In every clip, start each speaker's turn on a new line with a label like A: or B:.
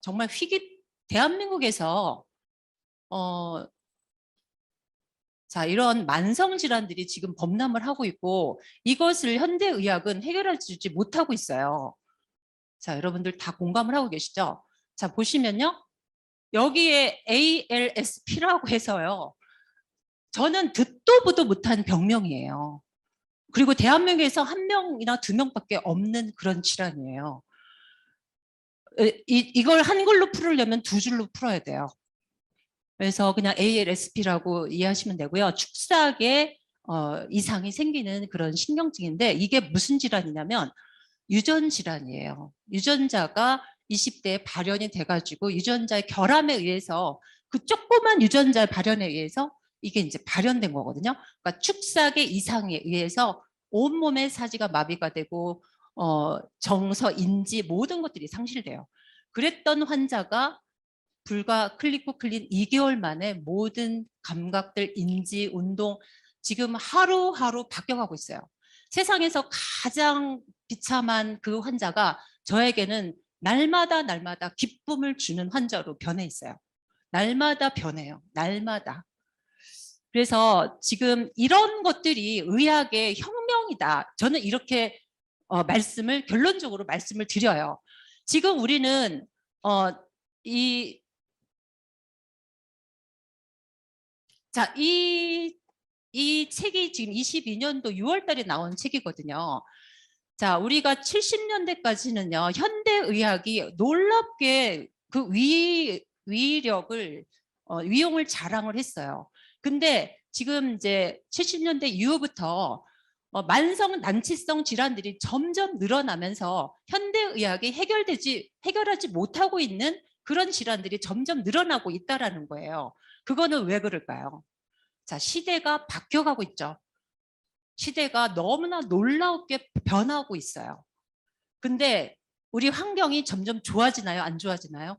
A: 정말 대한민국에서 자, 이런 만성 질환들이 지금 범람을 하고 있고 이것을 현대의학은 해결해 주지 못하고 있어요. 자, 여러분들 다 공감을 하고 계시죠? 자, 보시면요. 여기에 ALSP라고 해서요. 저는 듣도 보도 못한 병명이에요. 그리고 대한민국에서 1명이나 2명밖에 없는 그런 질환이에요. 이걸 한글로 풀으려면 2줄로 풀어야 돼요. 그래서 그냥 ALSP라고 이해하시면 되고요. 축삭에 이상이 생기는 그런 신경증인데 이게 무슨 질환이냐면 유전 질환이에요. 유전자가 20대에 발현이 돼가지고 유전자의 결함에 의해서 그 조그만 유전자의 발현에 의해서 이게 이제 발현된 거거든요. 그러니까 축삭의 이상에 의해서 온몸의 사지가 마비가 되고 정서, 인지 모든 것들이 상실돼요. 그랬던 환자가 불과 클릭 클린 2개월 만에 모든 감각들, 인지, 운동 지금 하루하루 바뀌어가고 있어요. 세상에서 가장 비참한 그 환자가 저에게는 날마다 기쁨을 주는 환자로 변해 있어요. 날마다 변해요. 날마다. 그래서 지금 이런 것들이 의학의 혁명이다. 저는 이렇게 결론적으로 말씀을 드려요. 지금 우리는 이 자, 이 책이 지금 22년도 6월 달에 나온 책이거든요. 자, 우리가 70년대까지는요, 현대의학이 놀랍게 그 위력을, 위용을 자랑을 했어요. 근데 지금 이제 70년대 이후부터 만성 난치성 질환들이 점점 늘어나면서 현대의학이 해결하지 못하고 있는 그런 질환들이 점점 늘어나고 있다라는 거예요. 그거는 왜 그럴까요? 자, 시대가 바뀌어가고 있죠. 시대가 너무나 놀랍게 변하고 있어요. 근데 우리 환경이 점점 좋아지나요? 안 좋아지나요?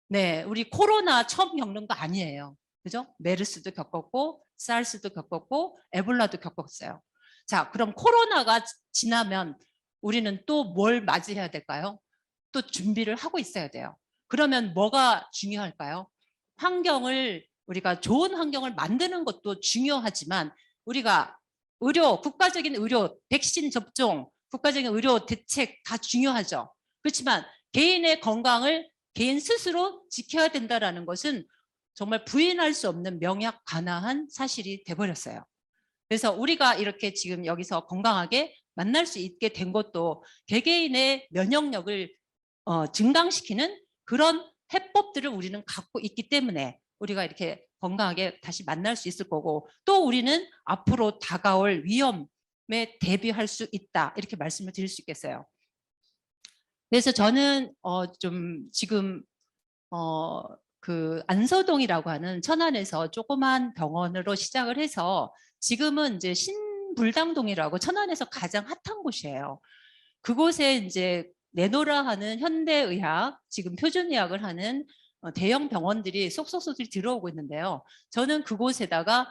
A: 네, 우리 코로나 처음 겪는 거 아니에요. 그죠? 메르스도 겪었고, 사르스도 겪었고, 에볼라도 겪었어요. 자, 그럼 코로나가 지나면 우리는 또 뭘 맞이해야 될까요? 또 준비를 하고 있어야 돼요. 그러면 뭐가 중요할까요? 우리가 좋은 환경을 만드는 것도 중요하지만 우리가 국가적인 의료, 백신 접종, 국가적인 의료 대책 다 중요하죠. 그렇지만 개인의 건강을 개인 스스로 지켜야 된다는 것은 정말 부인할 수 없는 명약관화한 사실이 돼버렸어요. 그래서 우리가 이렇게 지금 여기서 건강하게 만날 수 있게 된 것도 개개인의 면역력을 증강시키는 그런 해법들을 우리는 갖고 있기 때문에 우리가 이렇게 건강하게 다시 만날 수 있을 거고 또 우리는 앞으로 다가올 위험에 대비할 수 있다 이렇게 말씀을 드릴 수 있겠어요. 그래서 저는 좀 지금 그 안서동이라고 하는 천안에서 조그만 병원으로 시작을 해서 지금은 이제 신불당동이라고 천안에서 가장 핫한 곳이에요. 그곳에 이제 내노라 하는 현대의학, 지금 표준의학을 하는 대형 병원들이 쏙쏙쏙 들어오고 있는데요. 저는 그곳에다가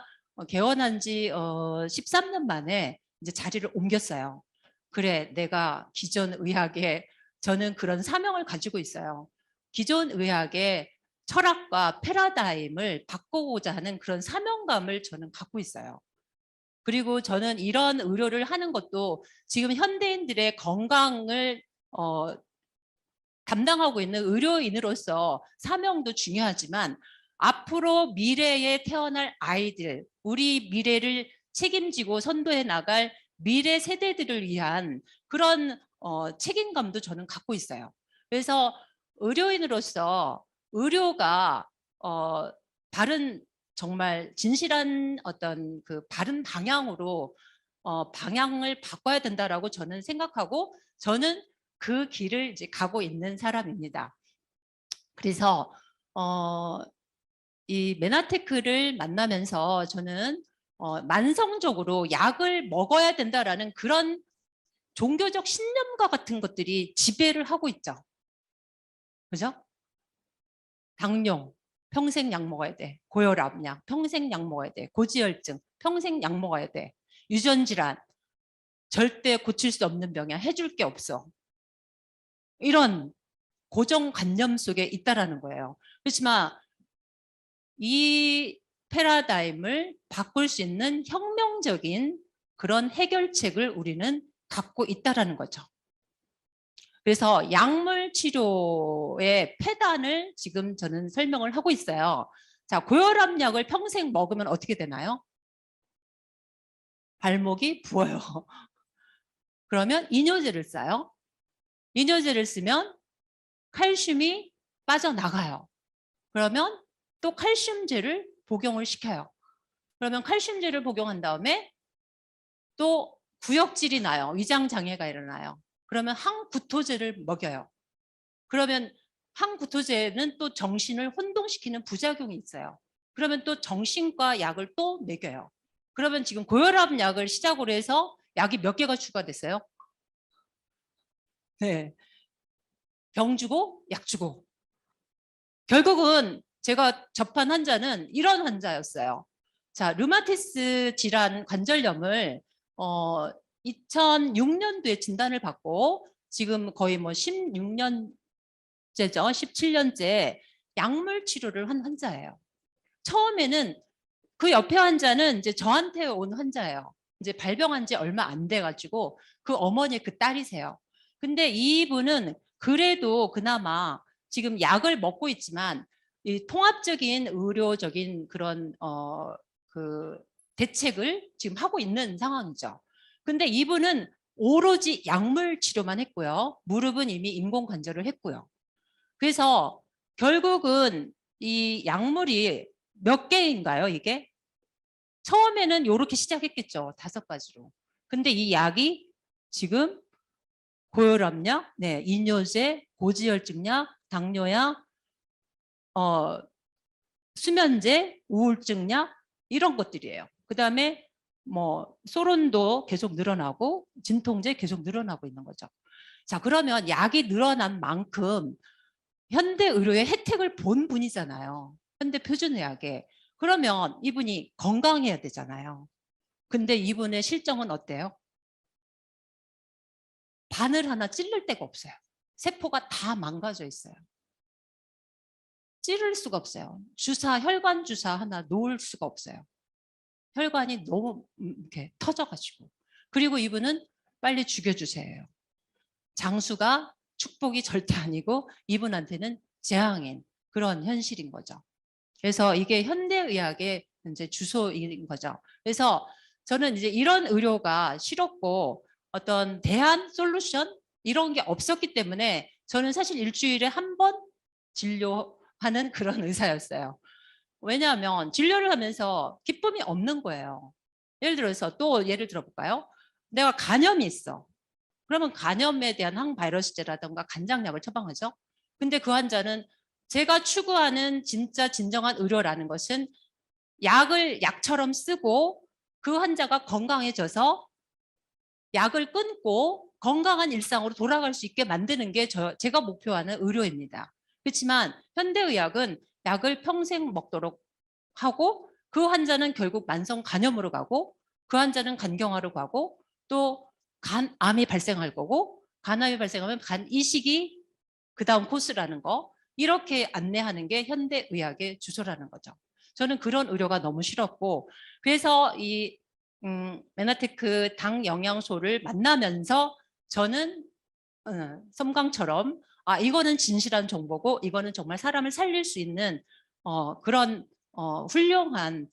A: 개원한 지 13년 만에 이제 자리를 옮겼어요. 그래, 내가 기존 의학에 저는 그런 사명을 가지고 있어요. 기존 의학의 철학과 패러다임을 바꾸고자 하는 그런 사명감을 저는 갖고 있어요. 그리고 저는 이런 의료를 하는 것도 지금 현대인들의 건강을 담당하고 있는 의료인으로서 사명도 중요하지만 앞으로 미래에 태어날 아이들, 우리 미래를 책임지고 선도해 나갈 미래 세대들을 위한 그런 책임감도 저는 갖고 있어요. 그래서 의료인으로서 의료가 바른 정말 진실한 어떤 그 바른 방향으로 방향을 바꿔야 된다라고 저는 생각하고 저는 그 길을 이제 가고 있는 사람입니다. 그래서 이 메나테크를 만나면서 저는 만성적으로 약을 먹어야 된다라는 그런 종교적 신념과 같은 것들이 지배를 하고 있죠. 그죠? 당뇨, 평생 약 먹어야 돼. 고혈압약, 평생 약 먹어야 돼. 고지혈증, 평생 약 먹어야 돼. 유전질환, 절대 고칠 수 없는 병이야. 해줄 게 없어. 이런 고정관념 속에 있다라는 거예요. 그렇지만 이 패러다임을 바꿀 수 있는 혁명적인 그런 해결책을 우리는 갖고 있다라는 거죠. 그래서 약물 치료의 폐단을 지금 저는 설명을 하고 있어요. 자, 고혈압 약을 평생 먹으면 어떻게 되나요? 발목이 부어요. 그러면 이뇨제를 써요. 이뇨제를 쓰면 칼슘이 빠져나가요. 그러면 또 칼슘제를 복용을 시켜요. 그러면 칼슘제를 복용한 다음에 또 구역질이 나요. 위장 장애가 일어나요. 그러면 항구토제를 먹여요. 그러면 항구토제는 또 정신을 혼동시키는 부작용이 있어요. 그러면 또 정신과 약을 또 먹여요. 그러면 지금 고혈압 약을 시작으로 해서 약이 몇 개가 추가됐어요? 네. 병 주고 약 주고. 결국은 제가 접한 환자는 이런 환자였어요. 자, 류마티스 질환 관절염을 2006년도에 진단을 받고 지금 거의 뭐 16년째죠. 17년째 약물 치료를 한 환자예요. 처음에는 그 옆에 환자는 이제 저한테 온 환자예요. 이제 발병한 지 얼마 안 돼가지고 그 어머니 그 딸이세요. 근데 이분은 그래도 그나마 지금 약을 먹고 있지만 이 통합적인 의료적인 그런 그 대책을 지금 하고 있는 상황이죠. 근데 이분은 오로지 약물 치료만 했고요. 무릎은 이미 인공관절을 했고요. 그래서 결국은 이 약물이 몇 개인가요, 이게? 처음에는 이렇게 시작했겠죠. 5가지로. 근데 이 약이 지금 고혈압약, 네, 이뇨제, 고지혈증약, 당뇨약, 수면제, 우울증약 이런 것들이에요. 그다음에 뭐 소론도 계속 늘어나고 진통제 계속 늘어나고 있는 거죠. 자, 그러면 약이 늘어난 만큼 현대 의료의 혜택을 본 분이잖아요. 현대 표준의학에. 그러면 이분이 건강해야 되잖아요. 근데 이분의 실정은 어때요? 바늘 하나 찌를 데가 없어요. 세포가 다 망가져 있어요. 찌를 수가 없어요. 주사, 혈관 주사 하나 놓을 수가 없어요. 혈관이 너무 이렇게 터져가지고. 그리고 이분은 빨리 죽여주세요. 장수가 축복이 절대 아니고 이분한테는 재앙인 그런 현실인 거죠. 그래서 이게 현대의학의 이제 주소인 거죠. 그래서 저는 이제 이런 의료가 싫었고 어떤 대안 솔루션 이런 게 없었기 때문에 저는 사실 일주일에 한 번 진료하는 그런 의사였어요. 왜냐하면 진료를 하면서 기쁨이 없는 거예요. 예를 들어서 또 예를 들어볼까요? 내가 간염이 있어. 그러면 간염에 대한 항바이러스제라든가 간장약을 처방하죠. 근데 그 환자는 제가 추구하는 진짜 진정한 의료라는 것은 약을 약처럼 쓰고 그 환자가 건강해져서 약을 끊고 건강한 일상으로 돌아갈 수 있게 만드는 게 제가 목표하는 의료입니다. 그렇지만 현대의학은 약을 평생 먹도록 하고 그 환자는 결국 만성 간염으로 가고 그 환자는 간경화로 가고 또 간암이 발생할 거고 간암이 발생하면 간 이식이 그 다음 코스라는 거 이렇게 안내하는 게 현대의학의 주소라는 거죠. 저는 그런 의료가 너무 싫었고 그래서 이 메나테크 당 영양소를 만나면서 저는 섬광처럼 아 이거는 진실한 정보고 이거는 정말 사람을 살릴 수 있는 그런 훌륭한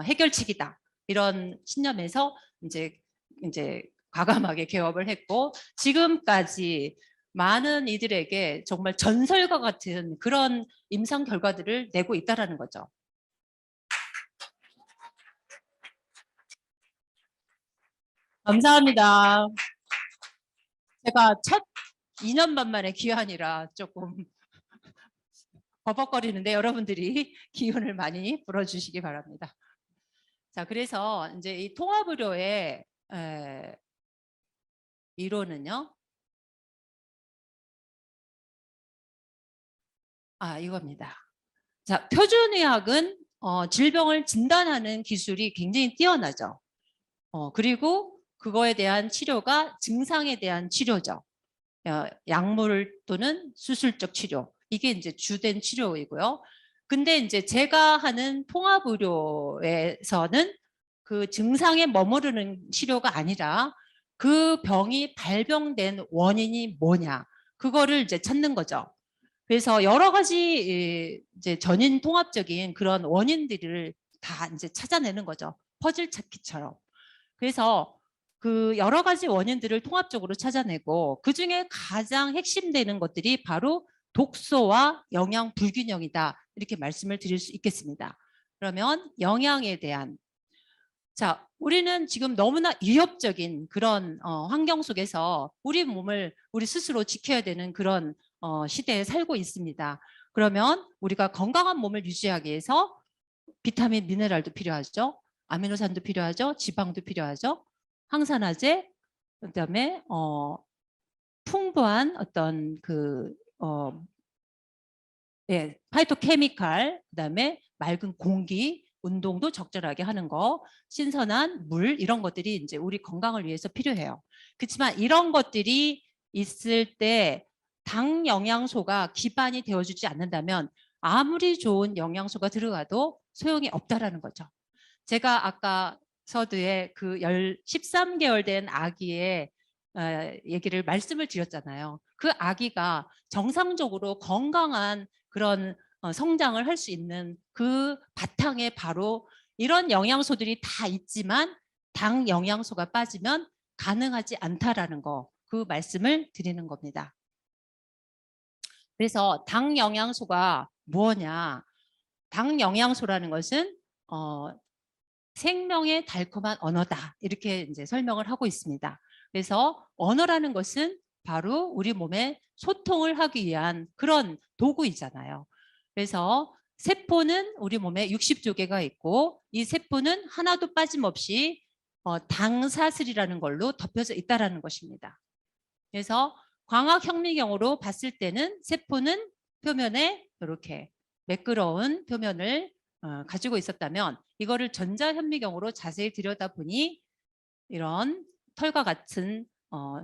A: 해결책이다 이런 신념에서 이제 과감하게 개업을 했고 지금까지 많은 이들에게 정말 전설과 같은 그런 임상 결과들을 내고 있다라는 거죠. 감사합니다. 제가 첫 2년 반 만에 귀환이라 조금 버벅거리는데 여러분들이 기운을 많이 불어주시기 바랍니다. 자, 그래서 이제 이 통합의료의 이론은요. 이겁니다. 자, 표준의학은 질병을 진단하는 기술이 굉장히 뛰어나죠. 그리고 그거에 대한 치료가 증상에 대한 치료죠. 약물 또는 수술적 치료, 이게 이제 주된 치료이고요. 근데 이제 제가 하는 통합의료에서는 그 증상에 머무르는 치료가 아니라 그 병이 발병된 원인이 뭐냐, 그거를 이제 찾는 거죠. 그래서 여러 가지 이제 전인 통합적인 그런 원인들을 다 이제 찾아내는 거죠. 퍼즐 찾기처럼. 그래서 그 여러 가지 원인들을 통합적으로 찾아내고 그중에 가장 핵심되는 것들이 바로 독소와 영양 불균형이다, 이렇게 말씀을 드릴 수 있겠습니다. 그러면 영양에 대한, 자, 우리는 지금 너무나 위협적인 그런 환경 속에서 우리 몸을 우리 스스로 지켜야 되는 그런 시대에 살고 있습니다. 그러면 우리가 건강한 몸을 유지하기 위해서 비타민, 미네랄도 필요하죠. 아미노산도 필요하죠. 지방도 필요하죠. 항산화제, 그다음에 풍부한 어떤 파이토케미칼, 그다음에 맑은 공기, 운동도 적절하게 하는 거, 신선한 물, 이런 것들이 이제 우리 건강을 위해서 필요해요. 그렇지만 이런 것들이 있을 때 당 영양소가 기반이 되어주지 않는다면 아무리 좋은 영양소가 들어가도 소용이 없다라는 거죠. 제가 아까 서두에 그 13개월 된 아기의 얘기를 말씀을 드렸잖아요. 그 아기가 정상적으로 건강한 그런 성장을 할 수 있는 그 바탕에 바로 이런 영양소들이 다 있지만 당 영양소가 빠지면 가능하지 않다라는 거, 그 말씀을 드리는 겁니다. 그래서 당 영양소가 뭐냐? 당 영양소라는 것은 생명의 달콤한 언어다, 이렇게 이제 설명을 하고 있습니다. 그래서 언어라는 것은 바로 우리 몸에 소통을 하기 위한 그런 도구이잖아요. 그래서 세포는 우리 몸에 60조 개가 있고 이 세포는 하나도 빠짐없이 당사슬이라는 걸로 덮여져 있다는 것입니다. 그래서 광학현미경으로 봤을 때는 세포는 표면에 이렇게 매끄러운 표면을 가지고 있었다면 이거를 전자현미경으로 자세히 들여다보니 이런 털과 같은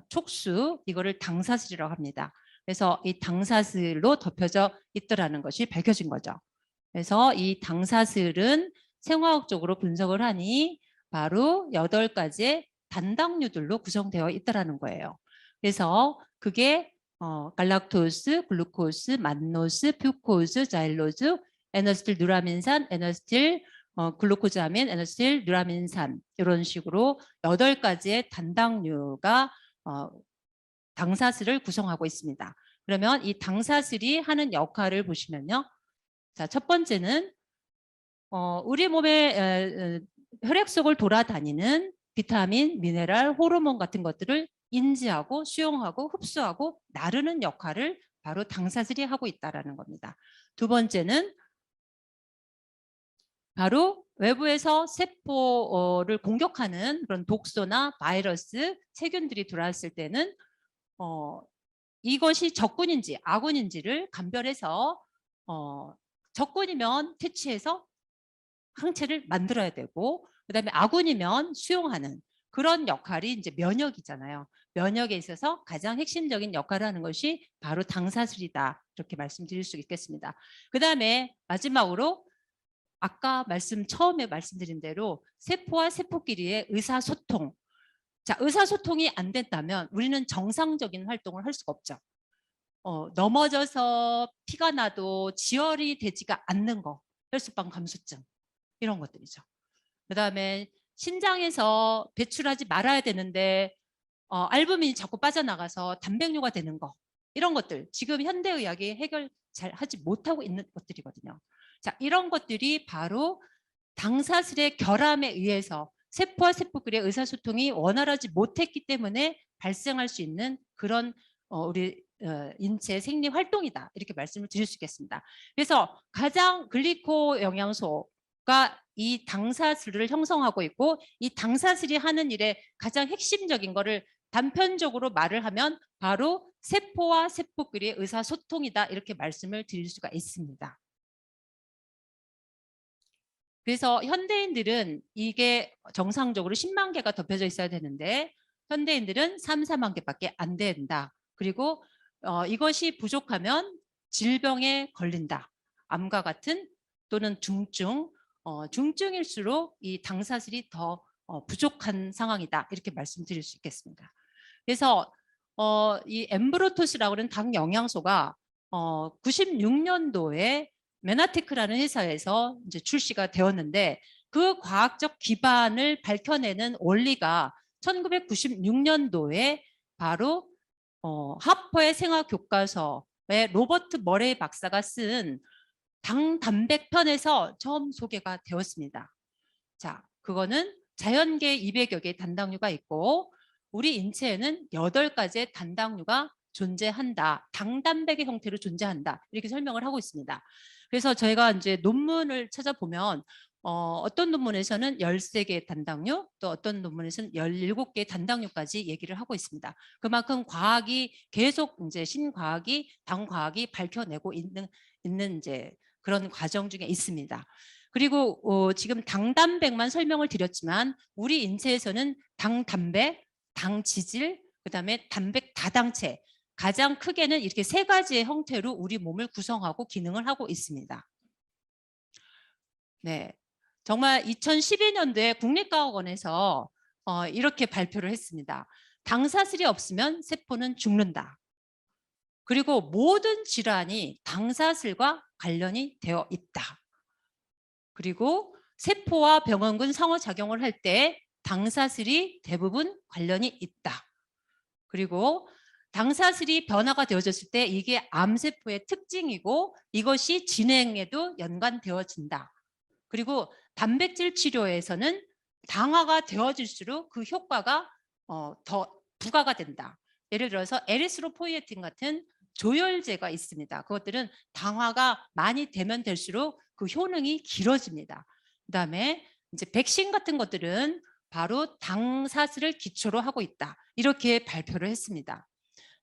A: 촉수, 이거를 당사슬이라고 합니다. 그래서 이 당사슬로 덮여져 있더라는 것이 밝혀진 거죠. 그래서 이 당사슬은 생화학적으로 분석을 하니 바로 8가지의 단당류들로 구성되어 있다는 거예요. 그래서 그게 갈락토스, 글루코스, 만노스, 퓨코스, 자일로즈, 에너스틸 누라민산, 에너스틸 글루코자민, 에너스틸 누라민산, 이런 식으로 8가지의 단당류가 당사슬을 구성하고 있습니다. 그러면 이 당사슬이 하는 역할을 보시면요. 자, 첫 번째는 우리 몸의 혈액 속을 돌아다니는 비타민, 미네랄, 호르몬 같은 것들을 인지하고 수용하고 흡수하고 나르는 역할을 바로 당사슬이 하고 있다는 겁니다. 두 번째는 바로 외부에서 세포를 공격하는 그런 독소나 바이러스, 세균들이 들어왔을 때는 이것이 적군인지 아군인지를 감별해서 적군이면 퇴치해서 항체를 만들어야 되고, 그다음에 아군이면 수용하는 그런 역할이 이제 면역이잖아요. 면역에 있어서 가장 핵심적인 역할을 하는 것이 바로 당사슬이다, 이렇게 말씀드릴 수 있겠습니다. 그다음에 마지막으로 아까 처음에 말씀드린 대로 세포와 세포끼리의 의사소통. 자, 의사소통이 안 된다면 우리는 정상적인 활동을 할 수가 없죠. 넘어져서 피가 나도 지혈이 되지가 않는 거, 혈소판 감소증, 이런 것들이죠. 그다음에 신장에서 배출하지 말아야 되는데 알부민이 자꾸 빠져나가서 단백뇨가 되는 거, 이런 것들 지금 현대의학이 해결 잘 하지 못하고 있는 것들이거든요. 자, 이런 것들이 바로 당사슬의 결함에 의해서 세포와 세포끼리의 의사소통이 원활하지 못했기 때문에 발생할 수 있는 그런 우리 인체 생리 활동이다, 이렇게 말씀을 드릴 수 있겠습니다. 그래서 가장 글리코 영양소가 이 당사슬을 형성하고 있고, 이 당사슬이 하는 일의 가장 핵심적인 거를 단편적으로 말을 하면 바로 세포와 세포끼리의 의사소통이다, 이렇게 말씀을 드릴 수가 있습니다. 그래서 현대인들은 이게 정상적으로 10만 개가 덮여져 있어야 되는데 현대인들은 3, 4만 개밖에 안 된다. 그리고 이것이 부족하면 질병에 걸린다. 암과 같은 또는 중증일수록 이 당사슬이 더 부족한 상황이다. 이렇게 말씀드릴 수 있겠습니다. 그래서 이 엠브로토스라고 하는 당 영양소가 96년도에 메나테크라는 회사에서 이제 출시가 되었는데 그 과학적 기반을 밝혀내는 원리가 1996년도에 바로 하퍼의 생화 교과서에 로버트 머레이 박사가 쓴 당단백편에서 처음 소개가 되었습니다. 자, 그거는 자연계에 200여 개의 단당류가 있고 우리 인체에는 8가지의 단당류가 존재한다. 당단백의 형태로 존재한다. 이렇게 설명을 하고 있습니다. 그래서 저희가 이제 논문을 찾아보면 어떤 논문에서는 13개의 단당류, 또 어떤 논문에서는 17개의 단당류까지 얘기를 하고 있습니다. 그만큼 과학이 계속 이제 신과학이 당과학이 밝혀내고 있는 이제 그런 과정 중에 있습니다. 그리고 지금 당단백만 설명을 드렸지만 우리 인체에서는 당단백, 당지질, 그다음에 단백 다당체 가장 크게는 이렇게 3가지의 형태로 우리 몸을 구성하고 기능을 하고 있습니다. 네, 정말 2012년도에 국립과학원에서 이렇게 발표를 했습니다. 당사슬이 없으면 세포는 죽는다. 그리고 모든 질환이 당사슬과 관련이 되어 있다. 그리고 세포와 병원군 상호작용을 할 때 당사슬이 대부분 관련이 있다. 그리고 당사슬이 변화가 되어졌을 때 이게 암세포의 특징이고 이것이 진행에도 연관되어진다. 그리고 단백질 치료에서는 당화가 되어질수록 그 효과가 더 부과가 된다. 예를 들어서 에리스로포이에틴 같은 조혈제가 있습니다. 그것들은 당화가 많이 되면 될수록 그 효능이 길어집니다. 그다음에 이제 백신 같은 것들은 바로 당사슬을 기초로 하고 있다. 이렇게 발표를 했습니다.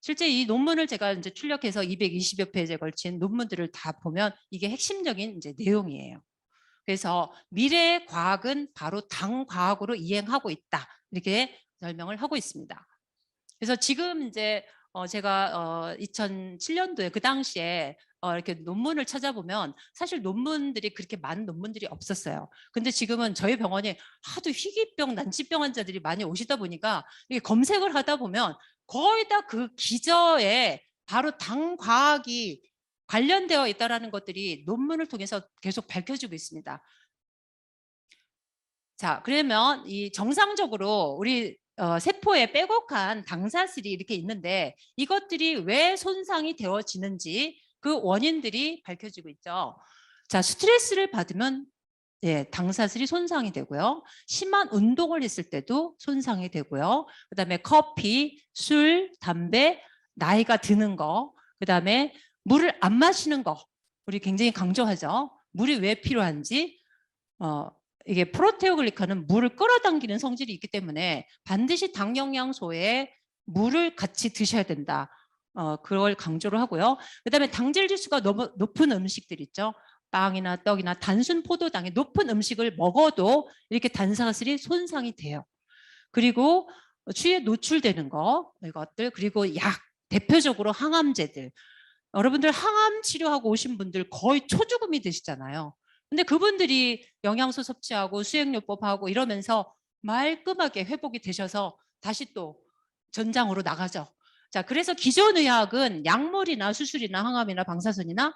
A: 실제 이 논문을 제가 이제 출력해서 220여 페이지에 걸친 논문들을 다 보면 이게 핵심적인 이제 내용이에요. 그래서 미래의 과학은 바로 당과학으로 이행하고 있다. 이렇게 설명을 하고 있습니다. 그래서 지금 이제 제가 2007년도에 그 당시에 이렇게 논문을 찾아보면 사실 논문들이 그렇게 많은 논문들이 없었어요. 근데 지금은 저희 병원에 하도 희귀병, 난치병 환자들이 많이 오시다 보니까 이게 검색을 하다 보면 거의 다 그 기저에 바로 당과학이 관련되어 있다는 것들이 논문을 통해서 계속 밝혀지고 있습니다. 자, 그러면 이 정상적으로 우리 세포에 빼곡한 당사슬이 이렇게 있는데 이것들이 왜 손상이 되어지는지 그 원인들이 밝혀지고 있죠. 자, 스트레스를 받으면 당사슬이 손상이 되고요. 심한 운동을 했을 때도 손상이 되고요. 그다음에 커피, 술, 담배, 나이가 드는 거, 그다음에 물을 안 마시는 거 우리 굉장히 강조하죠. 물이 왜 필요한지 이게 프로테오글리칸은 물을 끌어당기는 성질이 있기 때문에 반드시 당 영양소에 물을 같이 드셔야 된다. 그걸 강조를 하고요. 그다음에 당질 지수가 너무 높은 음식들 있죠. 빵이나 떡이나 단순 포도당이 높은 음식을 먹어도 이렇게 단사슬이 손상이 돼요. 그리고 추위에 노출되는 거 이것들 그리고 약 대표적으로 항암제들 여러분들 항암 치료하고 오신 분들 거의 초죽음이 되시잖아요. 근데 그분들이 영양소 섭취하고 수행요법하고 이러면서 말끔하게 회복이 되셔서 다시 또 전장으로 나가죠. 자, 그래서 기존 의학은 약물이나 수술이나 항암이나 방사선이나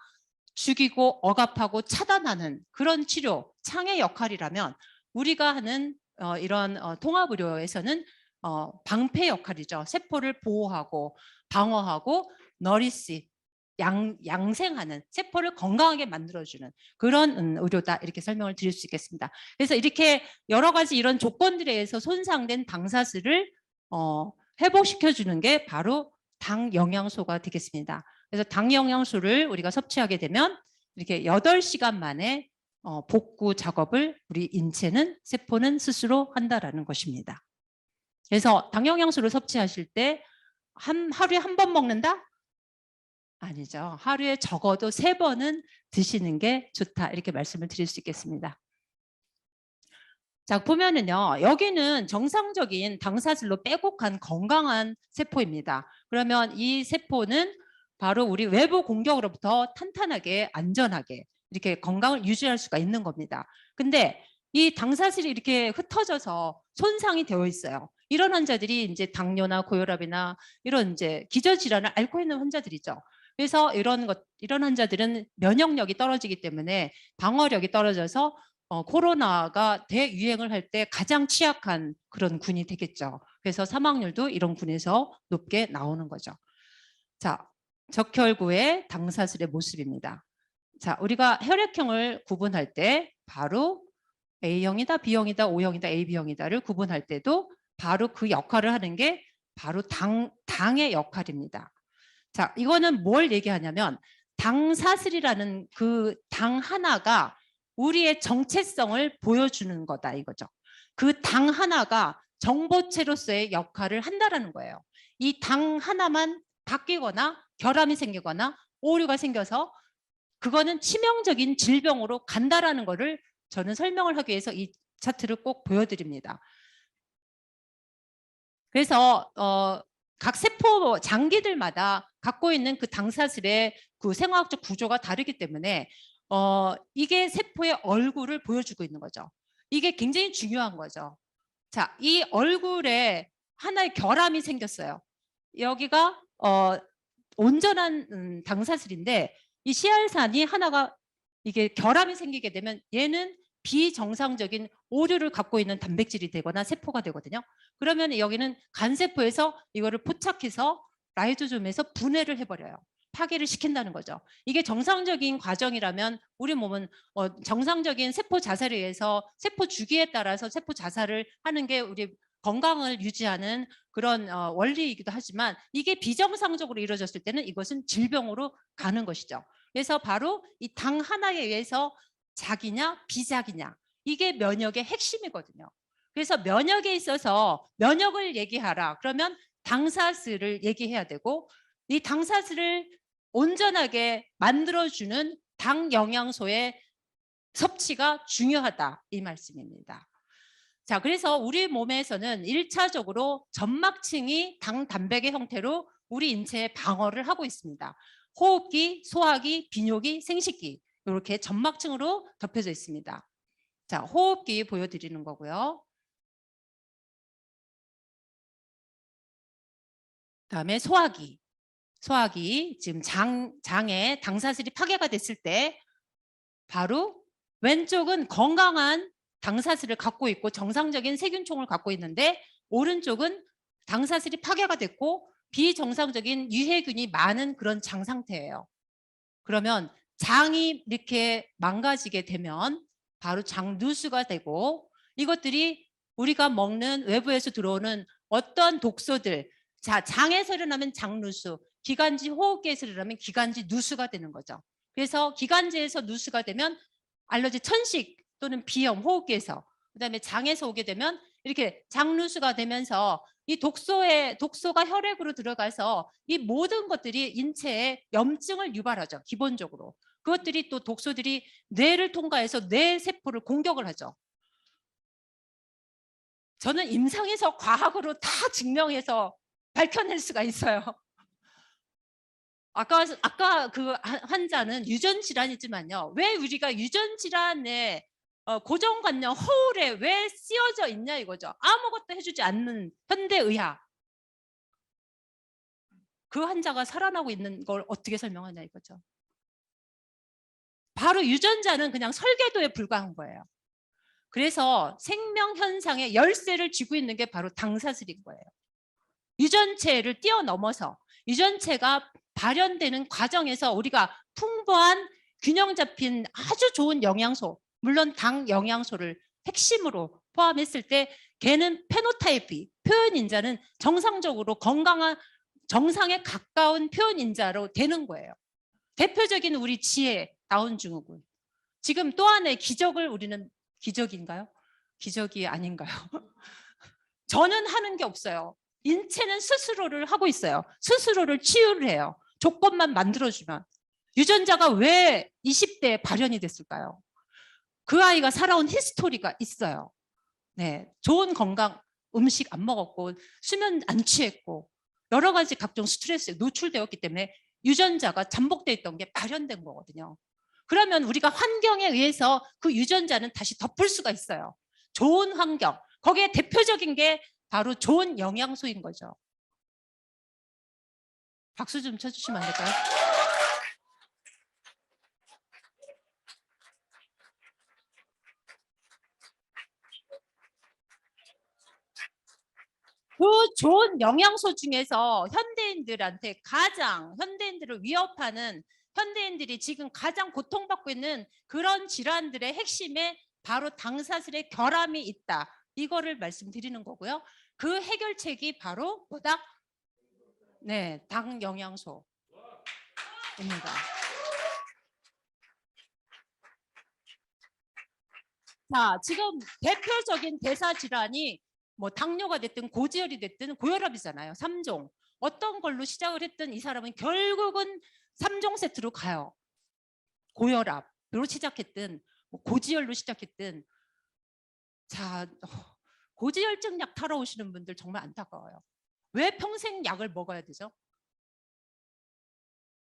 A: 죽이고 억압하고 차단하는 그런 치료, 창의 역할이라면 우리가 하는 이런 통합의료에서는 방패 역할이죠. 세포를 보호하고 방어하고 너리시, 양생하는 세포를 건강하게 만들어주는 그런 의료다 이렇게 설명을 드릴 수 있겠습니다. 그래서 이렇게 여러 가지 이런 조건들에 의해서 손상된 당사슬을 회복시켜주는 게 바로 당 영양소가 되겠습니다. 그래서 당 영양소를 우리가 섭취하게 되면 이렇게 8시간 만에 복구 작업을 우리 인체는 세포는 스스로 한다라는 것입니다. 그래서 당 영양소를 섭취하실 때 하루에 한 번 먹는다? 아니죠. 하루에 적어도 3번은 드시는 게 좋다. 이렇게 말씀을 드릴 수 있겠습니다. 자, 보면은요, 여기는 정상적인 당사슬로 빼곡한 건강한 세포입니다. 그러면 이 세포는 바로 우리 외부 공격으로부터 탄탄하게 안전하게 이렇게 건강을 유지할 수가 있는 겁니다. 근데 이 당사슬이 이렇게 흩어져서 손상이 되어 있어요. 이런 환자들이 이제 당뇨나 고혈압이나 이런 이제 기저질환을 앓고 있는 환자들이죠. 그래서 이런 환자들은 면역력이 떨어지기 때문에 방어력이 떨어져서 코로나가 대유행을 할 때 가장 취약한 그런 군이 되겠죠. 그래서 사망률도 이런 군에서 높게 나오는 거죠. 자, 적혈구의 당사슬의 모습입니다. 자, 우리가 혈액형을 구분할 때 바로 A형이다, B형이다, O형이다, AB형이다를 구분할 때도 바로 그 역할을 하는 게 바로 당의 역할입니다. 자, 이거는 뭘 얘기하냐면 당사슬이라는 그 당 하나가 우리의 정체성을 보여주는 거다 이거죠. 그 당 하나가 정보체로서의 역할을 한다라는 거예요. 이 당 하나만 바뀌거나 결함이 생기거나 오류가 생겨서 그거는 치명적인 질병으로 간다라는 거를 저는 설명을 하기 위해서 이 차트를 꼭 보여드립니다. 그래서 각 세포 장기들마다 갖고 있는 그 당사슬의 그 생화학적 구조가 다르기 때문에 이게 세포의 얼굴을 보여주고 있는 거죠. 이게 굉장히 중요한 거죠. 자, 이 얼굴에 하나의 결함이 생겼어요. 여기가 온전한 당사슬인데 이 씨알산이 하나가 이게 결함이 생기게 되면 얘는 비정상적인 오류를 갖고 있는 단백질이 되거나 세포가 되거든요. 그러면 여기는 간세포에서 이거를 포착해서 라이조즘에서 분해를 해버려요. 파괴를 시킨다는 거죠. 이게 정상적인 과정이라면 우리 몸은 정상적인 세포 자살에 의해서 세포 주기에 따라서 세포 자살을 하는 게 우리 건강을 유지하는 그런 원리이기도 하지만 이게 비정상적으로 이루어졌을 때는 이것은 질병으로 가는 것이죠. 그래서 바로 이 당 하나에 의해서 작이냐 비작이냐 이게 면역의 핵심이거든요. 그래서 면역에 있어서 면역을 얘기하라 그러면 당사슬을 얘기해야 되고 이 당사슬을 온전하게 만들어주는 당 영양소의 섭취가 중요하다 이 말씀입니다. 자, 그래서 우리 몸에서는 1차적으로 점막층이 당 단백의 형태로 우리 인체에 방어를 하고 있습니다. 호흡기, 소화기, 비뇨기, 생식기 이렇게 점막층으로 덮여져 있습니다. 자, 호흡기 보여드리는 거고요. 그다음에 소화기. 소화기 지금 장에 당사슬이 파괴가 됐을 때 바로 왼쪽은 건강한 당사슬을 갖고 있고 정상적인 세균총을 갖고 있는데 오른쪽은 당사슬이 파괴가 됐고 비정상적인 유해균이 많은 그런 장 상태예요. 그러면 장이 이렇게 망가지게 되면 바로 장누수가 되고 이것들이 우리가 먹는 외부에서 들어오는 어떤 독소들 자, 장에서 일어나면 장누수, 기관지 호흡기에서 일어나면 기관지 누수가 되는 거죠. 그래서 기관지에서 누수가 되면 알러지 천식 또는 비염 호흡기에서 그다음에 장에서 오게 되면 이렇게 장누수가 되면서 이 독소가 혈액으로 들어가서 이 모든 것들이 인체에 염증을 유발하죠. 기본적으로. 그것들이 또 독소들이 뇌를 통과해서 뇌 세포를 공격을 하죠. 저는 임상에서 과학으로 다 증명해서 밝혀낼 수가 있어요. 아까 그 환자는 유전 질환이지만요. 왜 우리가 유전 질환에 고정관념 허울에 왜 씌워져 있냐 이거죠. 아무것도 해주지 않는 현대의학. 그 환자가 살아나고 있는 걸 어떻게 설명하냐 이거죠. 바로 유전자는 그냥 설계도에 불과한 거예요. 그래서 생명 현상의 열쇠를 쥐고 있는 게 바로 당사슬인 거예요. 유전체를 뛰어넘어서 유전체가 발현되는 과정에서 우리가 풍부한 균형 잡힌 아주 좋은 영양소, 물론 당 영양소를 핵심으로 포함했을 때 걔는 페노타입이 표현인자는 정상적으로 건강한 정상에 가까운 표현인자로 되는 거예요. 대표적인 우리 지혜 다운증후군. 지금 또 하나의 기적을 우리는 기적인가요? 기적이 아닌가요? 저는 하는 게 없어요. 인체는 스스로를 하고 있어요. 스스로를 치유를 해요. 조건만 만들어주면. 유전자가 왜 20대에 발현이 됐을까요? 그 아이가 살아온 히스토리가 있어요. 네, 좋은 건강 음식 안 먹었고 수면 안 취했고 여러 가지 각종 스트레스에 노출되었기 때문에 유전자가 잠복돼 있던 게 발현된 거거든요. 그러면 우리가 환경에 의해서 그 유전자는 다시 덮을 수가 있어요. 좋은 환경, 거기에 대표적인 게 바로 좋은 영양소인 거죠. 박수 좀 쳐주시면 안 될까요? 그 좋은 영양소 중에서 현대인들한테 가장 현대인들을 위협하는 현대인들이 지금 가장 고통받고 있는 그런 질환들의 핵심에 바로 당사슬의 결함이 있다. 이거를 말씀드리는 거고요. 그 해결책이 바로 뭐다? 네, 당 영양소입니다. 자, 지금 대표적인 대사 질환이 뭐 당뇨가 됐든 고지혈이 됐든 고혈압이잖아요. 3종. 어떤 걸로 시작을 했든 이 사람은 결국은 3종 세트로 가요. 고혈압으로 시작했든 뭐 고지혈로 시작했든. 자, 고지혈증 약 타러 오시는 분들 정말 안타까워요. 왜 평생 약을 먹어야 되죠?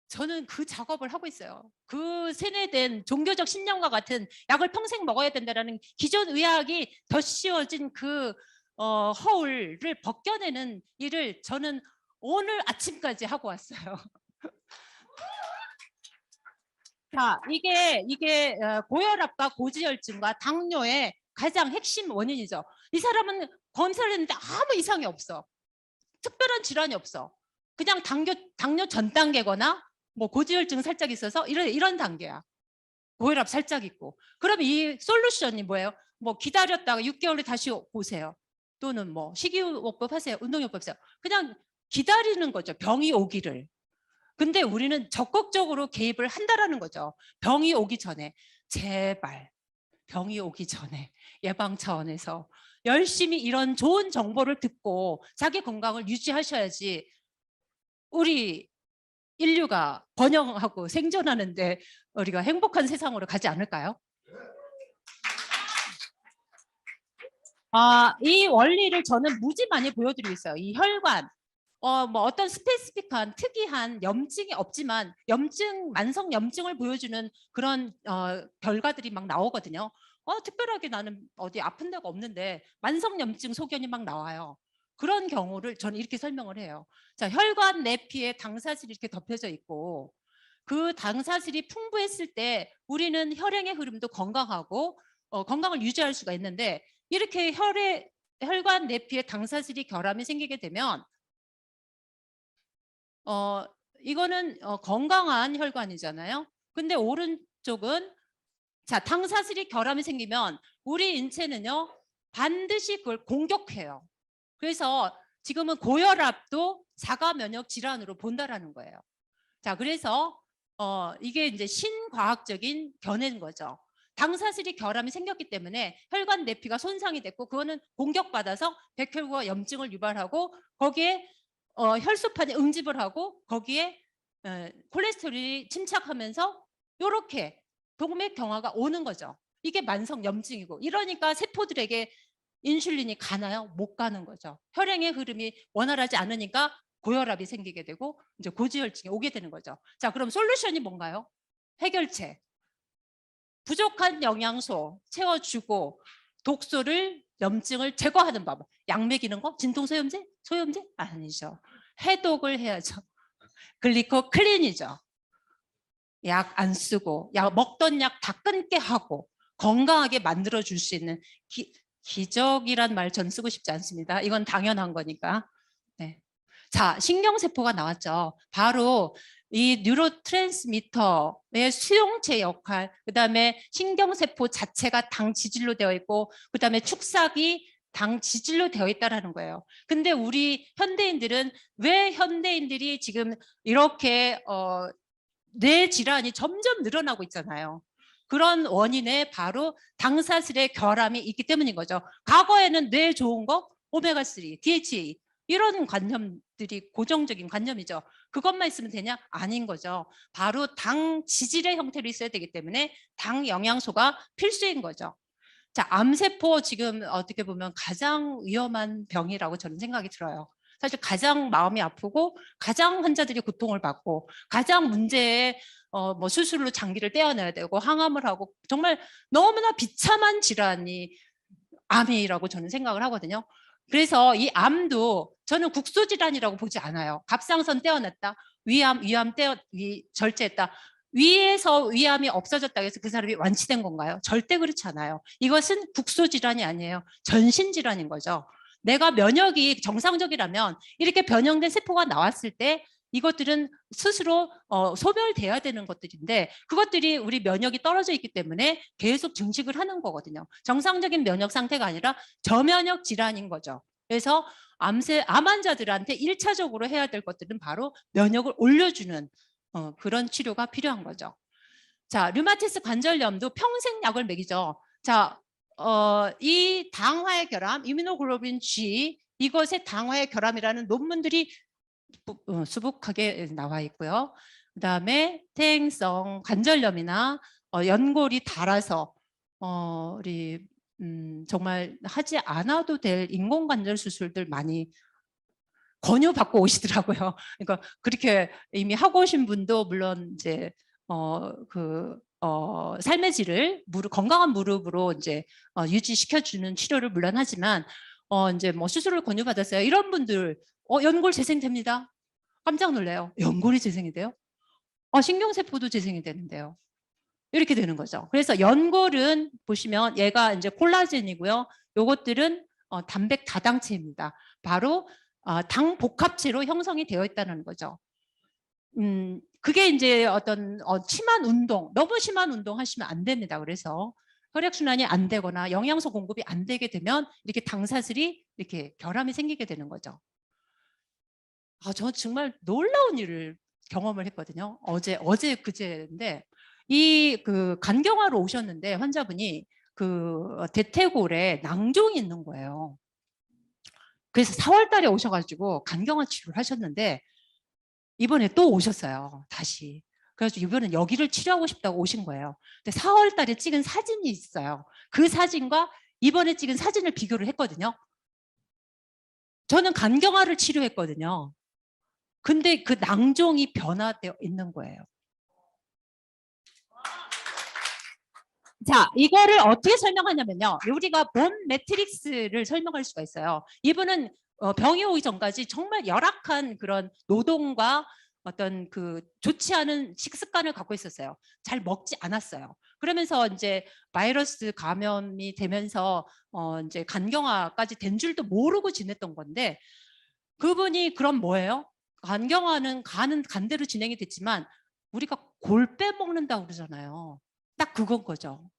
A: 저는 그 작업을 하고 있어요. 그 세뇌된 종교적 신념과 같은 약을 평생 먹어야 된다는 기존 의학이 덧씌워진 그 허울을 벗겨내는 일을 저는 오늘 아침까지 하고 왔어요. 자, 이게 고혈압과 고지혈증과 당뇨의 가장 핵심 원인이죠. 이 사람은 검사를 했는데 아무 이상이 없어. 특별한 질환이 없어. 그냥 당뇨 전 단계거나 뭐 고지혈증 살짝 있어서 이런 단계야. 고혈압 살짝 있고. 그럼 이 솔루션이 뭐예요? 뭐 기다렸다가 6개월에 다시 오세요. 또는 뭐 식이요법 하세요. 운동요법 하세요. 그냥 기다리는 거죠. 병이 오기를. 근데 우리는 적극적으로 개입을 한다라는 거죠. 병이 오기 전에. 제발 병이 오기 전에 예방 차원에서 열심히 이런 좋은 정보를 듣고 자기 건강을 유지하셔야지 우리 인류가 번영하고 생존하는데 우리가 행복한 세상으로 가지 않을까요? 이 원리를 저는 무지 많이 보여드리고 있어요. 이 혈관, 뭐 어떤 스페시픽한 특이한 염증이 없지만 만성 염증을 보여주는 그런 결과들이 막 나오거든요. 특별하게 나는 어디 아픈 데가 없는데 만성 염증 소견이 막 나와요. 그런 경우를 저는 이렇게 설명을 해요. 자, 혈관 내피에 당사질이 이렇게 덮여져 있고 그 당사질이 풍부했을 때 우리는 혈행의 흐름도 건강하고 건강을 유지할 수가 있는데 이렇게 혈관 내피에 당사질이 결함이 생기게 되면 이거는 건강한 혈관이잖아요. 근데 오른쪽은 자, 당사질이 결함이 생기면 우리 인체는요 반드시 그걸 공격해요. 그래서 지금은 고혈압도 자가 면역 질환으로 본다라는 거예요. 자, 그래서 이게 이제 신과학적인 견해인 거죠. 당사질이 결함이 생겼기 때문에 혈관 내피가 손상이 됐고 그거는 공격받아서 백혈구가 염증을 유발하고 거기에 혈소판이 응집을 하고 거기에 콜레스테롤이 침착하면서 이렇게 동맥 경화가 오는 거죠. 이게 만성 염증이고 이러니까 세포들에게 인슐린이 가나요? 못 가는 거죠. 혈행의 흐름이 원활하지 않으니까 고혈압이 생기게 되고 이제 고지혈증이 오게 되는 거죠. 자, 그럼 솔루션이 뭔가요? 해결책. 부족한 영양소 채워주고 독소를 염증을 제거하는 법. 약 먹이는 거? 진통소염제? 소염제? 아니죠. 해독을 해야죠. 글리코 클린이죠. 약 안 쓰고 먹던 약 다 끊게 하고 건강하게 만들어 줄 수 있는 기적이란 말 전 쓰고 싶지 않습니다. 이건 당연한 거니까. 네. 자, 신경세포가 나왔죠. 바로 이 뉴로트랜스미터의 수용체 역할, 그다음에 신경세포 자체가 당 지질로 되어 있고 그다음에 축삭이 당 지질로 되어 있다라는 거예요. 근데 우리 현대인들은 왜 현대인들이 지금 이렇게 뇌 질환이 점점 늘어나고 있잖아요. 그런 원인에 바로 당사슬의 결함이 있기 때문인 거죠. 과거에는 뇌 좋은 거 오메가3, DHA 이런 관념들이 고정적인 관념이죠. 그것만 있으면 되냐? 아닌 거죠. 바로 당 지질의 형태로 있어야 되기 때문에 당 영양소가 필수인 거죠. 자, 암세포 지금 어떻게 보면 가장 위험한 병이라고 저는 생각이 들어요. 사실 가장 마음이 아프고 가장 환자들이 고통을 받고 가장 문제에 뭐 수술로 장기를 떼어내야 되고 항암을 하고 정말 너무나 비참한 질환이 암이라고 저는 생각을 하거든요. 그래서 이 암도 저는 국소질환이라고 보지 않아요. 갑상선 떼어냈다, 위암 절제했다. 위에서 위암이 없어졌다고 해서 그 사람이 완치된 건가요? 절대 그렇지 않아요. 이것은 국소질환이 아니에요. 전신질환인 거죠. 내가 면역이 정상적이라면 이렇게 변형된 세포가 나왔을 때 이것들은 스스로 소멸돼야 되는 것들인데 그것들이 우리 면역이 떨어져 있기 때문에 계속 증식을 하는 거거든요. 정상적인 면역 상태가 아니라 저면역 질환인 거죠. 그래서 암 환자들한테 1차적으로 해야 될 것들은 바로 면역을 올려주는 그런 치료가 필요한 거죠. 자, 류마티스 관절염도 평생 약을 먹이죠. 자, 이 당화의 결함, 이뮤노글로빈 G, 이것의 당화의 결함이라는 논문들이 수북하게 나와 있고요. 그다음에 퇴행성 관절염이나 연골이 닳아서 우리 정말 하지 않아도 될 인공관절 수술들 많이 권유받고 오시더라고요. 그러니까 그렇게 이미 하고 오신 분도 물론 이제 삶의 질을 건강한 무릎으로 이제 유지시켜주는 치료를 물론 하지만 이제 뭐 수술을 권유받았어요. 이런 분들 연골 재생됩니다. 깜짝 놀래요. 연골이 재생이 돼요? 신경세포도 재생이 되는데요. 이렇게 되는 거죠. 그래서 연골은 보시면 얘가 이제 콜라겐이고요. 요것들은 단백 다당체입니다. 바로 당 복합체로 형성이 되어 있다는 거죠. 그게 이제 어떤 심한 운동, 너무 심한 운동 하시면 안 됩니다. 그래서 혈액순환이 안 되거나 영양소 공급이 안 되게 되면 이렇게 당사슬이 이렇게 결함이 생기게 되는 거죠. 저 정말 놀라운 일을 경험을 했거든요. 어제 그제인데 이 간경화로 오셨는데 환자분이 대퇴골에 낭종이 있는 거예요. 그래서 4월 달에 오셔가지고 간경화 치료를 하셨는데 이번에 또 오셨어요. 다시. 그래서 이번엔 여기를 치료하고 싶다고 오신 거예요. 근데 4월 달에 찍은 사진이 있어요. 그 사진과 이번에 찍은 사진을 비교를 했거든요. 저는 간경화를 치료했거든요. 근데 그 낭종이 변화되어 있는 거예요. 자, 이거를 어떻게 설명하냐면요. 우리가 본 매트릭스를 설명할 수가 있어요. 이분은 병이 오기 전까지 정말 열악한 그런 노동과 어떤 좋지 않은 식습관을 갖고 있었어요. 잘 먹지 않았어요. 그러면서 이제 바이러스 감염이 되면서 이제 간경화까지 된 줄도 모르고 지냈던 건데 그분이 그럼 뭐예요? 간경화는 간대로 진행이 됐지만 우리가 골 빼먹는다고 그러잖아요. 딱 그건 거죠.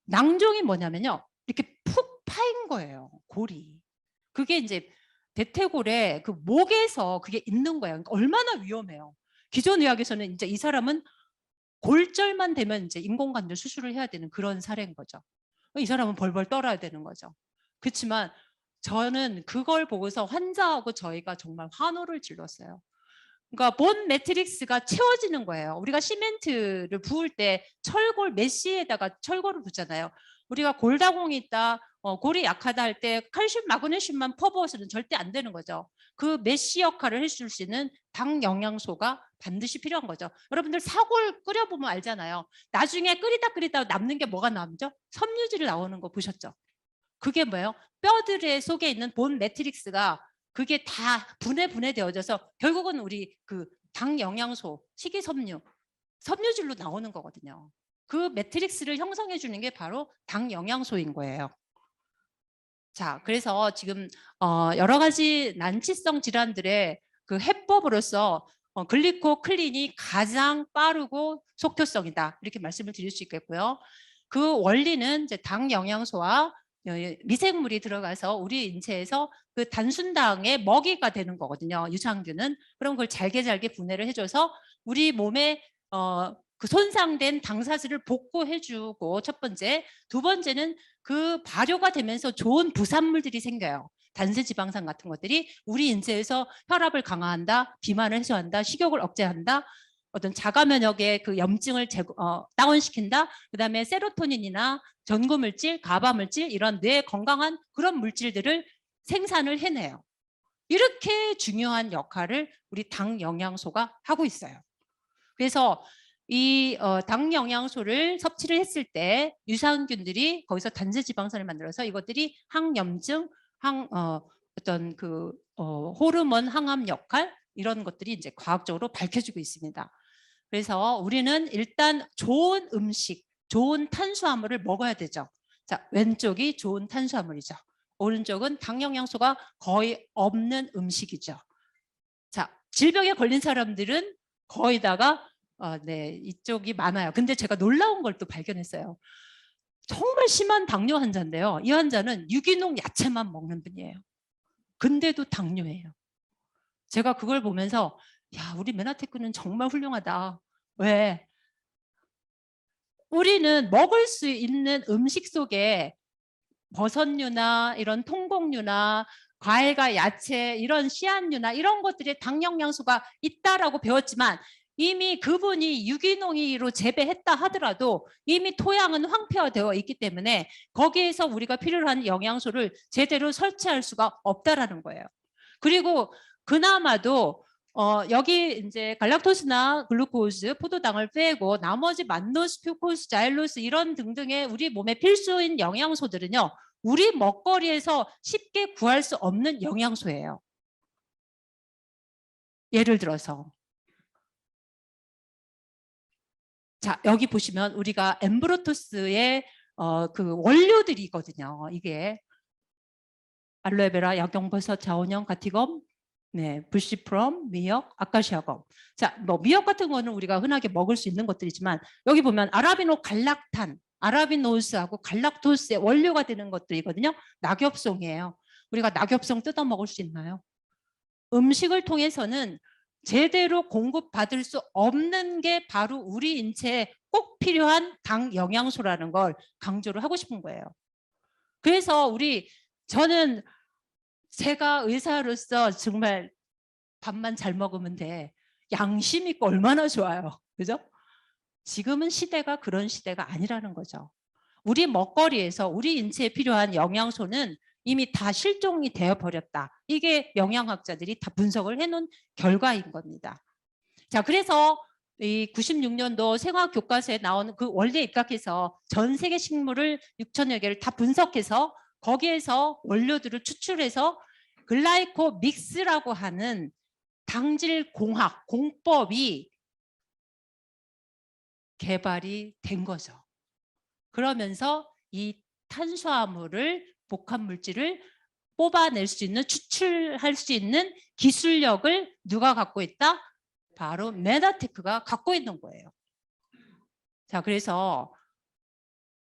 A: 낭종이 뭐냐면요. 이렇게 푹 파인 거예요. 골이. 그게 이제 대퇴골에 목에서 그게 있는 거예요. 그러니까 얼마나 위험해요. 기존 의학에서는 이제 이 사람은 골절만 되면 이제 인공관절 수술을 해야 되는 그런 사례인 거죠. 이 사람은 벌벌 떨어야 되는 거죠. 그렇지만 저는 그걸 보고서 환자하고 저희가 정말 환호를 질렀어요. 그러니까 본 매트릭스가 채워지는 거예요. 우리가 시멘트를 부을 때 철골 메쉬에다가 철골을 붓잖아요. 우리가 골다공이 있다, 골이 약하다 할 때 칼슘, 마그네슘만 퍼부어서는 절대 안 되는 거죠. 그 메쉬 역할을 해줄 수 있는 당 영양소가 반드시 필요한 거죠. 여러분들 사골 끓여보면 알잖아요. 나중에 끓이다 남는 게 뭐가 남죠? 섬유질이 나오는 거 보셨죠? 그게 뭐예요? 뼈들의 속에 있는 본 매트릭스가 그게 다 분해되어져서 결국은 우리 당 영양소, 식이섬유, 섬유질로 나오는 거거든요. 그 매트릭스를 형성해 주는 게 바로 당 영양소인 거예요. 자, 그래서 지금 여러 가지 난치성 질환들의 해법으로서 글리코클린이 가장 빠르고 속효성이다. 이렇게 말씀을 드릴 수 있겠고요. 그 원리는 이제 당 영양소와 미생물이 들어가서 우리 인체에서 그 단순당의 먹이가 되는 거거든요. 유산균은. 그럼 그걸 잘게 분해를 해줘서 우리 몸에 그 손상된 당사슬을 복구해주고 첫 번째. 두 번째는 그 발효가 되면서 좋은 부산물들이 생겨요. 단세지방산 같은 것들이 우리 인체에서 혈압을 강화한다, 비만을 해소한다, 식욕을 억제한다, 어떤 자가 면역의 그 염증을 다운시킨다. 그다음에 세로토닌이나 전구 물질, 가바 물질 이런 뇌 건강한 그런 물질들을 생산을 해내요. 이렇게 중요한 역할을 우리 당 영양소가 하고 있어요. 그래서 이 당 영양소를 섭취를 했을 때 유산균들이 거기서 단지 지방산을 만들어서 이것들이 항염증, 어떤 그 호르몬 항암 역할 이런 것들이 이제 과학적으로 밝혀지고 있습니다. 그래서 우리는 일단 좋은 음식, 좋은 탄수화물을 먹어야 되죠. 자, 왼쪽이 좋은 탄수화물이죠. 오른쪽은 당 영양소가 거의 없는 음식이죠. 자, 질병에 걸린 사람들은 거의 다가 네, 이쪽이 많아요. 근데 제가 놀라운 걸 또 발견했어요. 정말 심한 당뇨 환자인데요. 이 환자는 유기농 야채만 먹는 분이에요. 근데도 당뇨예요. 제가 그걸 보면서 야, 우리 메나테크는 정말 훌륭하다. 왜? 우리는 먹을 수 있는 음식 속에 버섯류나 이런 통곡류나 과일과 야채 이런 씨앗류나 이런 것들에 당 영양소가 있다라고 배웠지만 이미 그분이 유기농으로 재배했다 하더라도 이미 토양은 황폐화되어 있기 때문에 거기에서 우리가 필요로 하는 영양소를 제대로 설치할 수가 없다라는 거예요. 그리고 그나마도 여기 이제 갈락토스나 글루코즈, 포도당을 빼고 나머지 만노스, 퓨코스, 자일로스 이런 등등의 우리 몸에 필수인 영양소들은요. 우리 먹거리에서 쉽게 구할 수 없는 영양소예요. 예를 들어서 자, 여기 보시면 우리가 엠브로토스의 그 원료들이거든요. 이게 알로에베라, 약용버섯, 자원형, 가티검, 네, 불시프럼, 미역, 아카시아검. 자, 뭐 미역 같은 거는 우리가 흔하게 먹을 수 있는 것들이지만 여기 보면 아라비노 갈락탄, 아라비노스하고 갈락토스의 원료가 되는 것들이거든요. 낙엽송이에요. 우리가 낙엽송 뜯어 먹을 수 있나요? 음식을 통해서는 제대로 공급받을 수 없는 게 바로 우리 인체에 꼭 필요한 당 영양소라는 걸 강조를 하고 싶은 거예요. 그래서 저는 제가 의사로서 정말 밥만 잘 먹으면 돼. 양심 있고 얼마나 좋아요. 그죠? 지금은 시대가 그런 시대가 아니라는 거죠. 우리 먹거리에서 우리 인체에 필요한 영양소는 이미 다 실종이 되어 버렸다. 이게 영양학자들이 다 분석을 해놓은 결과인 겁니다. 자, 그래서 이 96년도 생화교과서에 나오는 그 원리에 입각해서 전 세계 식물을 6천여 개를 다 분석해서 거기에서 원료들을 추출해서 글라이코 믹스라고 하는 당질 공학, 공법이 개발이 된 거죠. 그러면서 이 탄수화물을 복합 물질을 뽑아낼 수 있는 추출할 수 있는 기술력을 누가 갖고 있다? 바로 메나테크가 갖고 있는 거예요. 자, 그래서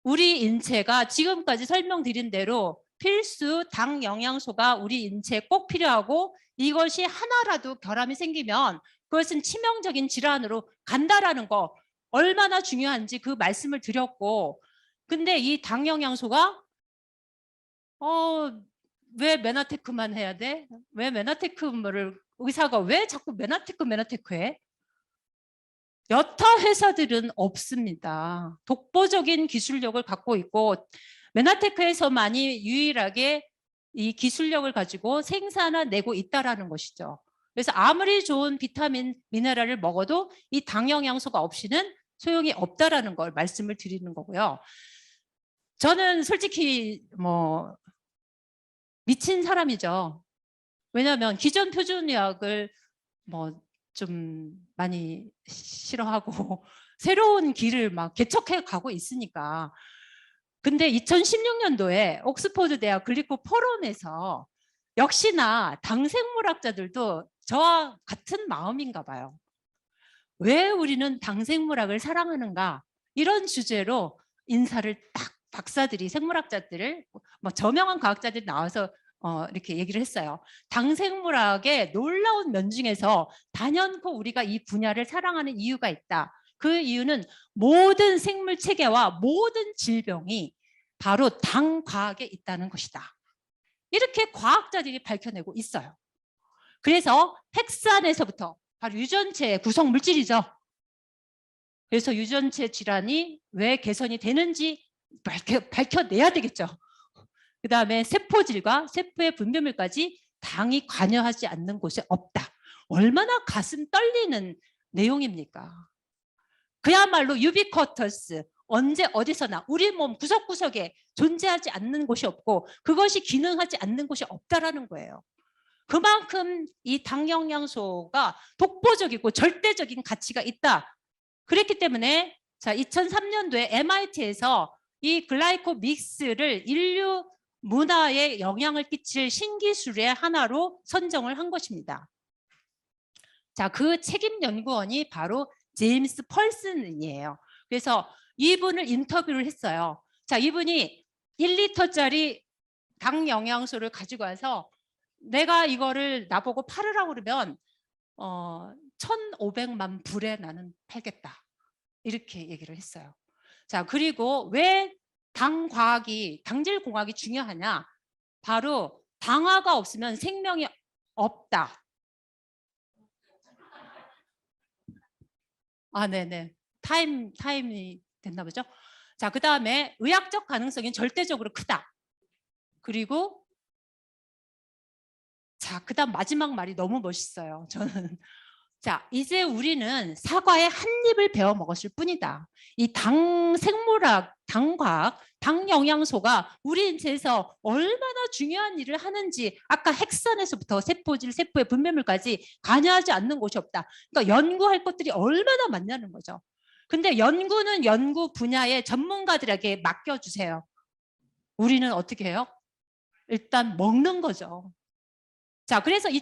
A: 우리 인체가 지금까지 설명드린 대로 필수 당 영양소가 우리 인체에 꼭 필요하고 이것이 하나라도 결함이 생기면 그것은 치명적인 질환으로 간다라는 거 얼마나 중요한지 그 말씀을 드렸고 근데 이 당 영양소가 왜 메나테크만 해야 돼? 왜 메나테크를 의사가 왜 자꾸 메나테크 해? 여타 회사들은 없습니다. 독보적인 기술력을 갖고 있고 메나테크에서만이 유일하게 이 기술력을 가지고 생산해내고 있다라는 것이죠. 그래서 아무리 좋은 비타민, 미네랄을 먹어도 이 당 영양소가 없이는 소용이 없다라는 걸 말씀을 드리는 거고요. 저는 솔직히 뭐 미친 사람이죠. 왜냐하면 기존 표준의학을 뭐 좀 많이 싫어하고 새로운 길을 막 개척해 가고 있으니까. 근데 2016년도에 옥스퍼드 대학 글리코 포럼에서 역시나 당생물학자들도 저와 같은 마음인가 봐요. 왜 우리는 당생물학을 사랑하는가? 이런 주제로 인사를 딱 박사들이 생물학자들을 뭐 저명한 과학자들이 나와서 이렇게 얘기를 했어요. 당생물학의 놀라운 면 중에서 단연코 우리가 이 분야를 사랑하는 이유가 있다. 그 이유는 모든 생물 체계와 모든 질병이 바로 당 과학에 있다는 것이다. 이렇게 과학자들이 밝혀내고 있어요. 그래서 핵산에서부터 바로 유전체의 구성 물질이죠. 그래서 유전체 질환이 왜 개선이 되는지 밝혀내야 되겠죠. 그 다음에 세포질과 세포의 분비물까지 당이 관여하지 않는 곳에 없다. 얼마나 가슴 떨리는 내용입니까? 그야말로 유비쿼터스, 언제 어디서나 우리 몸 구석구석에 존재하지 않는 곳이 없고 그것이 기능하지 않는 곳이 없다라는 거예요. 그만큼 이 당영양소가 독보적이고 절대적인 가치가 있다. 그랬기 때문에 자 2003년도에 MIT에서 이 글라이코믹스를 인류 문화에 영향을 끼칠 신기술의 하나로 선정을 한 것입니다. 자, 그 책임 연구원이 바로 제임스 펄슨이에요. 그래서 이분을 인터뷰를 했어요. 자, 이분이 1리터짜리 당 영양소를 가지고 와서 내가 이거를 나보고 팔으라고 그러면 1,500만 불에 나는 팔겠다. 이렇게 얘기를 했어요. 자, 그리고 왜 당질공학이 중요하냐? 바로 당화가 없으면 생명이 없다. 아, 네네. 타임이 됐나 보죠? 자, 그 다음에 의학적 가능성이 절대적으로 크다. 그리고 자, 그 다음 마지막 말이 너무 멋있어요. 저는. 자, 이제 우리는 사과의 한 입을 베어 먹었을 뿐이다. 이 생물학, 당과학, 당 영양소가 우리 인체에서 얼마나 중요한 일을 하는지 아까 핵산에서부터 세포질, 세포의 분비물까지 관여하지 않는 곳이 없다. 그러니까 연구할 것들이 얼마나 많냐는 거죠. 근데 연구는 연구 분야의 전문가들에게 맡겨주세요. 우리는 어떻게 해요? 일단 먹는 거죠. 자, 그래서 이